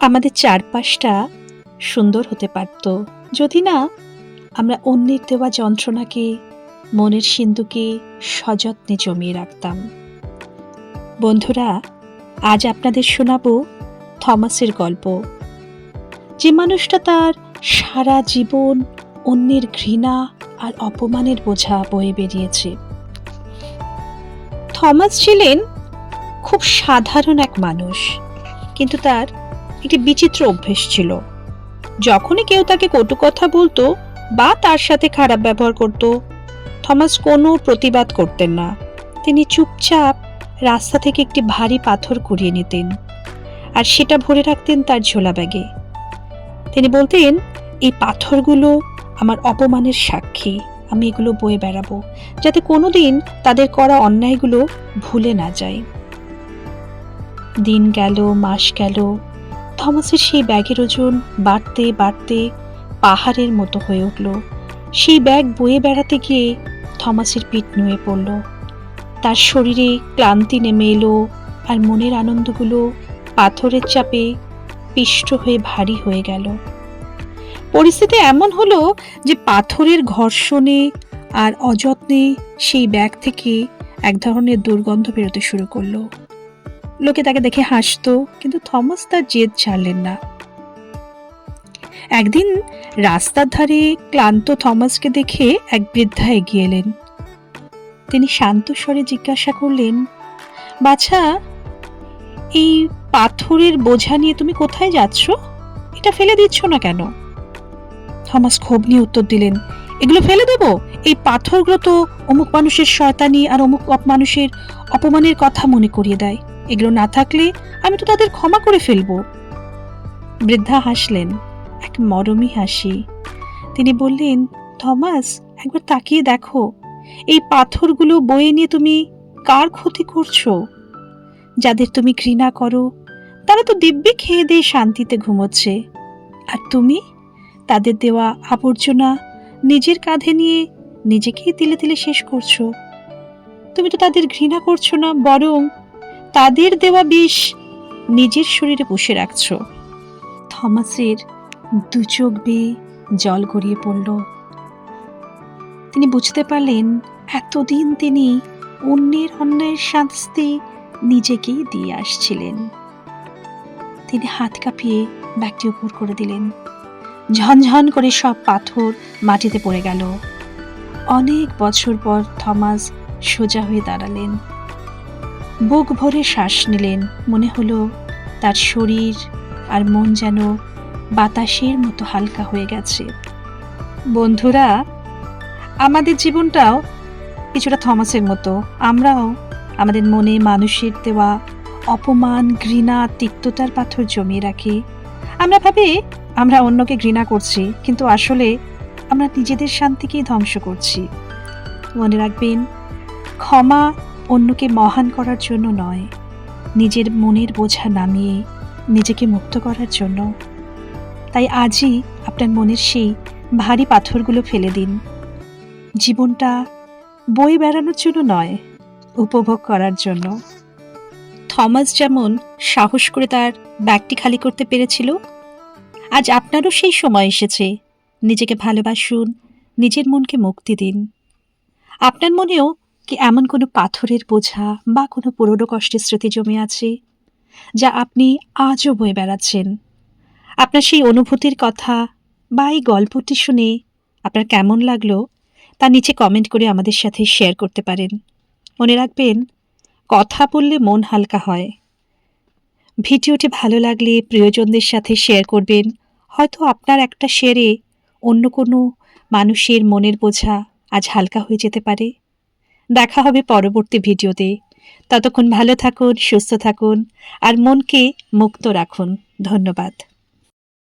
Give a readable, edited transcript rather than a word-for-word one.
আমাদের চারপাশটা সুন্দর হতে পারত যদি না আমরা অন্যের দেওয়া যন্ত্রণাকে মনের সিন্ধুকে সযত্নে জমিয়ে রাখতাম। বন্ধুরা, আজ আপনাদের শোনাবো থমাসের গল্প, যে মানুষটা তার সারা জীবন অন্যের ঘৃণা আর অপমানের বোঝা বয়ে বেরিয়েছে। থমাস ছিলেন খুব সাধারণ এক মানুষ, কিন্তু তার একটি বিচিত্র অভ্যেস ছিল। যখনই কেউ তাকে কটু কথা বলতো বা তার সাথে খারাপ ব্যবহার করত, থমাস কোনো প্রতিবাদ করতেন না। তিনি চুপচাপ রাস্তা থেকে একটি ভারী পাথর কুড়িয়ে নিতেন আর সেটা ভরে রাখতেন তার ঝোলা ব্যাগে। তিনি বলতেন, এই পাথরগুলো আমার অপমানের সাক্ষী, আমি এগুলো বয়ে বেড়াবো যাতে কোনোদিন তাদের করা অন্যায়গুলো ভুলে না যায়। দিন গেল, মাস গেল, থমাসের সেই ব্যাগের ওজন বাড়তে বাড়তে পাহাড়ের মতো হয়ে উঠল। সেই ব্যাগ বয়ে বেড়াতে গিয়ে থমাসের পিঠ নুয়ে পড়ল, তার শরীরে ক্লান্তি নেমে এলো, আর মনের আনন্দগুলো পাথরের চাপে পিষ্ট হয়ে ভারী হয়ে গেল। পরিস্থিতি এমন হলো যে পাথরের ঘর্ষণে আর অযত্নে সেই ব্যাগ থেকে এক ধরনের দুর্গন্ধ বেরোতে শুরু করলো। লোকে তাকে দেখে হাসতো, কিন্তু থমাস তার জেদ ছাড়লেন না। একদিন রাস্তার ধারে ক্লান্ত থমাসকে দেখে এক বৃদ্ধা এগিয়ে এলেন। তিনি শান্ত স্বরে জিজ্ঞাসা করলেন, বাছা, এই পাথরের বোঝা নিয়ে তুমি কোথায় যাচ্ছ? এটা ফেলে দিচ্ছ না কেন? থমাস ক্ষোভ নিয়ে উত্তর দিলেন, এগুলো ফেলে দেব? এই পাথরগুলো তো অমুক মানুষের শয়তানি আর অমুক মানুষের অপমানের কথা মনে করিয়ে দেয়। এগুলো না থাকলে আমি তো তাদের ক্ষমা করে ফেলবো। বৃদ্ধা হাসলেন, এক মরমী হাসি। তিনি বললেন, থমাস, একবার তাকিয়ে দেখো, এই পাথরগুলো বয়ে নিয়ে তুমি কার ক্ষতি করছো? যাদের তুমি ঘৃণা করো তারা তো দিব্যি খেয়ে দিয়ে শান্তিতে ঘুমোচ্ছে, আর তুমি তাদের দেওয়া আবর্জনা নিজের কাঁধে নিয়ে নিজেকেই তিলে তিলে শেষ করছো। তুমি তো তাদের ঘৃণা করছো না, বরং তাদের দেওয়া বিষ নিজের শরীরে পুষে রাখছ। থমাসের দু চোখ বেয়ে জল গড়িয়ে পড়ল। তিনি বুঝতে পারলেন, এতদিন তিনি অন্যের অন্যায়ের শাস্তি নিজেকেই দিয়ে আসছিলেন। তিনি হাত কাঁপিয়ে ব্যাগটি উপর করে দিলেন। ঝনঝন করে সব পাথর মাটিতে পড়ে গেল। অনেক বছর পর থমাস সোজা হয়ে দাঁড়ালেন। বুক ভরে শ্বাস নিলেন। মনে হলো তার শরীর আর মন যেন বাতাসের মতো হালকা হয়ে গেছে। বন্ধুরা, আমাদের জীবনটাও কিছুটা থমাসের মতো। আমরাও আমাদের মনে মানুষের দেওয়া অপমান, ঘৃণা, তিক্ততার পাথর জমিয়ে রাখি। আমরা ভাবি আমরা অন্যকে ঘৃণা করছি, কিন্তু আসলে আমরা নিজেদের শান্তিকেই ধ্বংস করছি। মনে রাখবেন, ক্ষমা অন্যকে মহান করার জন্য নয়, নিজের মনের বোঝা নামিয়ে নিজেকে মুক্ত করার জন্য। তাই আজই আপনার মনের সেই ভারী পাথরগুলো ফেলে দিন। জীবনটা বয়ে বেড়ানোর জন্য নয়, উপভোগ করার জন্য। থমাস যেমন সাহস করে তার ব্যাগটি খালি করতে পেরেছিল, আজ আপনারও সেই সময় এসেছে। নিজেকে ভালোবাসুন, নিজের মনকে মুক্তি দিন। আপনার মনেও কি এমন কোনো পাথরের বোঝা বা কোনো পুরনো কষ্টের স্মৃতি জমে আছে, যা আপনি আজও বয়ে বেড়াচ্ছেন? আপনার সেই অনুভূতির কথা বা এই গল্পটি শুনে আপনার কেমন লাগলো তা নিচে কমেন্ট করে আমাদের সাথে শেয়ার করতে পারেন। মনে রাখবেন, কথা বললে মন হালকা হয়। ভিডিওটি ভালো লাগলে প্রিয়জনদের সাথে শেয়ার করবেন। হয়তো আপনার একটা শেয়ারে অন্য কোনো মানুষের মনের বোঝা আজ হালকা হয়ে যেতে পারে। দেখা হবে পরবর্তী ভিডিওতে। ততক্ষণ ভালো থাকুন, সুস্থ থাকুন আর মনকে মুক্ত রাখুন। ধন্যবাদ।